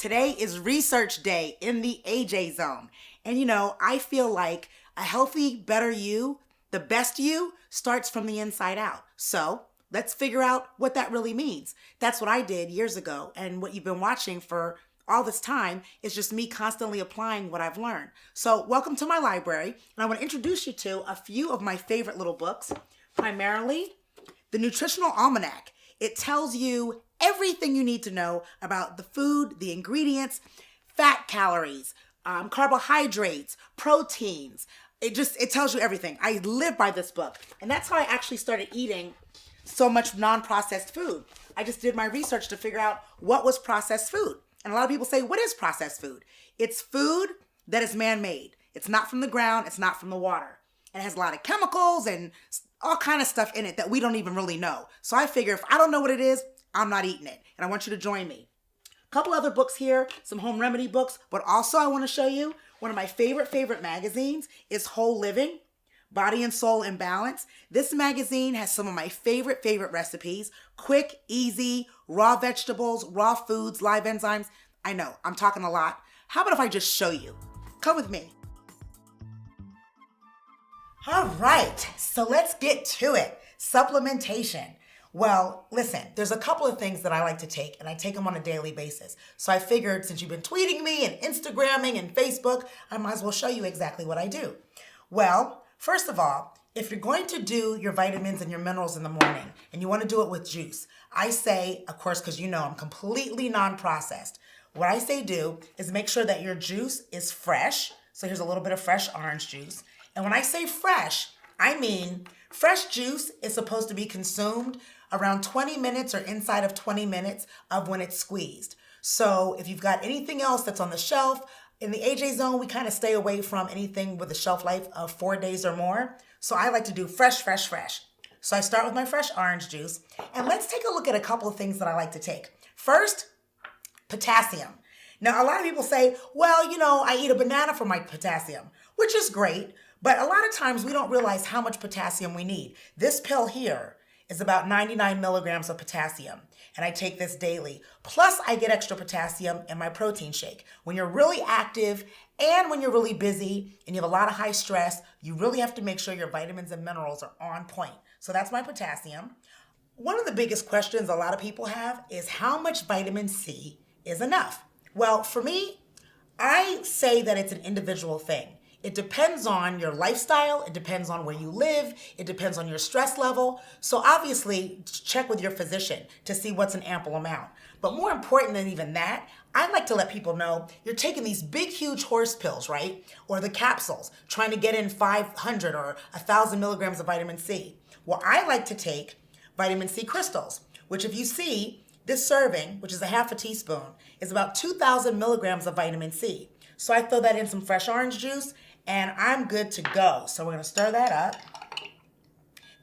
Today is research day in the AJ zone. And you know, I feel like a healthy, better you, the best you, starts from the inside out. So let's figure out what that really means. That's what I did years ago. And what you've been watching for all this time is just me constantly applying what I've learned. So welcome to my library. And I want to introduce you to a few of my favorite little books, primarily the Nutritional Almanac. It tells you everything you need to know about the food, the ingredients, fat calories, carbohydrates, proteins. It tells you everything. I live by this book. And that's how I actually started eating so much non-processed food. I just did my research to figure out what was processed food. And a lot of people say, what is processed food? It's food that is man-made. It's not from the ground. It's not from the water. And it has a lot of chemicals and all kind of stuff in it that we don't even really know. So I figure if I don't know what it is, I'm not eating it. And I want you to join me. A couple other books here, some home remedy books, but also I want to show you one of my favorite magazines is Whole Living, Body and Soul in Balance. This magazine has some of my favorite recipes, quick, easy, raw vegetables, raw foods, live enzymes. I know, I'm talking a lot. How about if I just show you? Come with me. All right, so let's get to it. Supplementation. Well, listen, there's a couple of things that I like to take, and I take them on a daily basis. So I figured since you've been tweeting me and Instagramming and Facebook, I might as well show you exactly what I do. Well, first of all, if you're going to do your vitamins and your minerals in the morning, and you want to do it with juice, I say, of course, because you know I'm completely non-processed, what I say do is make sure that your juice is fresh. So here's a little bit of fresh orange juice. And when I say fresh, I mean fresh juice is supposed to be consumed around 20 minutes or inside of 20 minutes of when it's squeezed. So if you've got anything else that's on the shelf, in the AJ zone, we kind of stay away from anything with a shelf life of 4 days or more. So I like to do fresh. So I start with my fresh orange juice. And let's take a look at a couple of things that I like to take. First, potassium. Now, a lot of people say, well, you know, I eat a banana for my potassium, which is great. But a lot of times we don't realize how much potassium we need. This pill here is about 99 milligrams of potassium, and I take this daily. Plus, I get extra potassium in my protein shake. When you're really active and when you're really busy and you have a lot of high stress, you really have to make sure your vitamins and minerals are on point. So that's my potassium. One of the biggest questions a lot of people have is how much vitamin C is enough? Well, for me, I say that it's an individual thing. It depends on your lifestyle, it depends on where you live, it depends on your stress level. So obviously, check with your physician to see what's an ample amount. But more important than even that, I like to let people know you're taking these big, huge horse pills, right? Or the capsules, trying to get in 500 or 1,000 milligrams of vitamin C. Well, I like to take vitamin C crystals, which if you see, this serving, which is a half a teaspoon, is about 2,000 milligrams of vitamin C. So I throw that in some fresh orange juice, and I'm good to go. So we're gonna stir that up.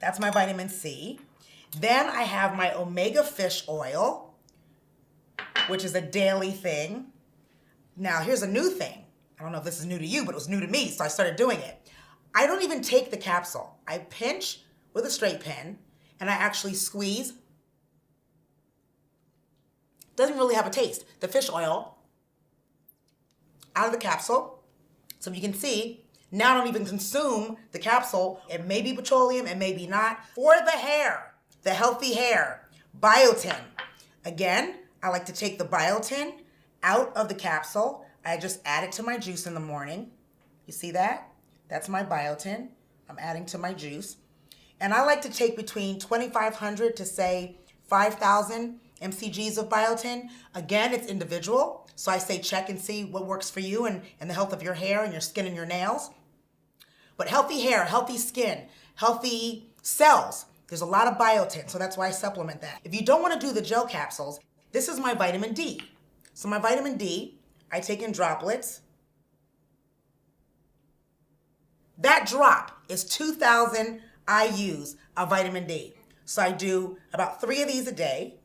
That's my vitamin C. Then I have my omega fish oil, which is a daily thing. Now here's a new thing. I don't know if this is new to you, but it was new to me, so I started doing it. I don't even take the capsule. I pinch with a straight pen, and I actually squeeze. Doesn't really have a taste. The fish oil out of the capsule. So you can see, now I don't even consume the capsule. It may be petroleum, it may be not. For the hair, the healthy hair, biotin. Again, I like to take the biotin out of the capsule. I just add it to my juice in the morning. You see that? That's my biotin. I'm adding to my juice. And I like to take between 2,500 to say 5,000 mcgs of biotin. Again, it's individual. So I say check and see what works for you and the health of your hair and your skin and your nails. But healthy hair, healthy skin, healthy cells, there's a lot of biotin, so that's why I supplement that. If you don't want to do the gel capsules, this is my vitamin D. So my vitamin D, I take in droplets. That drop is 2,000 IUs of vitamin D. So I do about 3 of these a day.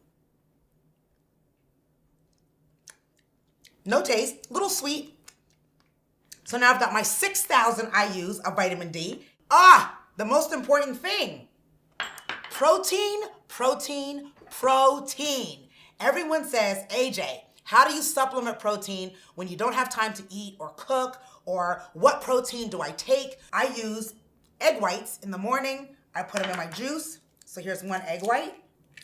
No taste, little sweet. So now I've got my 6,000 IUs of vitamin D. The most important thing, protein, protein, protein. Everyone says, AJ, How do you supplement protein when you don't have time to eat or cook? Or what protein do I take? I use egg whites in the morning. I put them in my juice. So here's one egg white.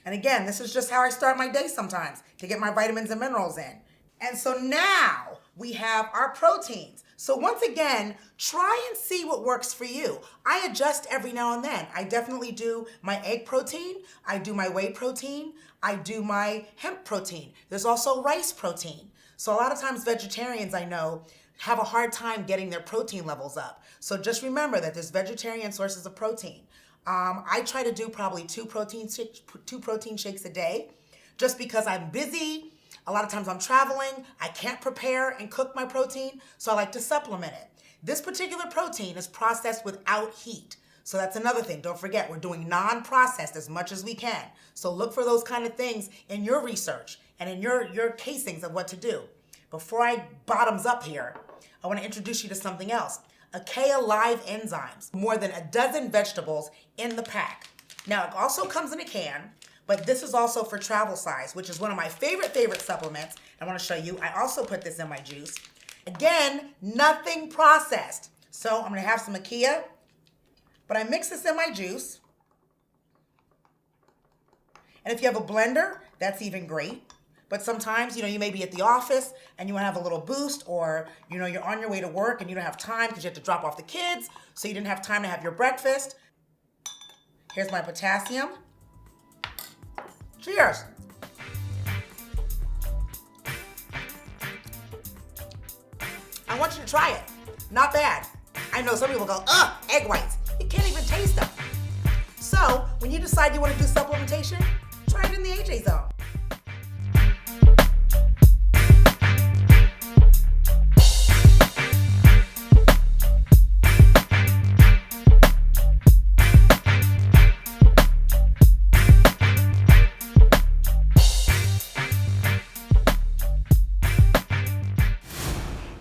And again, this is just how I start my day sometimes to get my vitamins and minerals in. And so now we have our proteins. So once again, try and see what works for you. I adjust every now and then. I definitely do my egg protein. I do my whey protein. I do my hemp protein. There's also rice protein. So a lot of times vegetarians I know have a hard time getting their protein levels up. So just remember that there's vegetarian sources of protein. I try to do probably two protein shakes a day just because I'm busy. A lot of times I'm traveling. I can't prepare and cook my protein, so I like to supplement it. This particular protein is processed without heat. So that's another thing. Don't forget, we're doing non-processed as much as we can. So look for those kind of things in your research and in your casings of what to do. Before I bottoms up here, I want to introduce you to something else. Acacia Live Enzymes. More than a dozen vegetables in the pack. Now, it also comes in a can, but this is also for travel size, which is one of my favorite supplements. I want to show you. I also put this in my juice. Again, nothing processed. So I'm going to have some acacia, but I mix this in my juice. And if you have a blender, that's even great. But sometimes, you may be at the office and you want to have a little boost, or, you're on your way to work and you don't have time because you have to drop off the kids, so you didn't have time to have your breakfast. Here's my potassium. Cheers. I want you to try it. Not bad. I know some people go, ugh, egg whites. You can't even taste them. So when you decide you want to do supplementation, try it in the AJ Zone.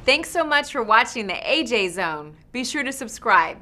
Thanks so much for watching the AJ Zone. Be sure to subscribe.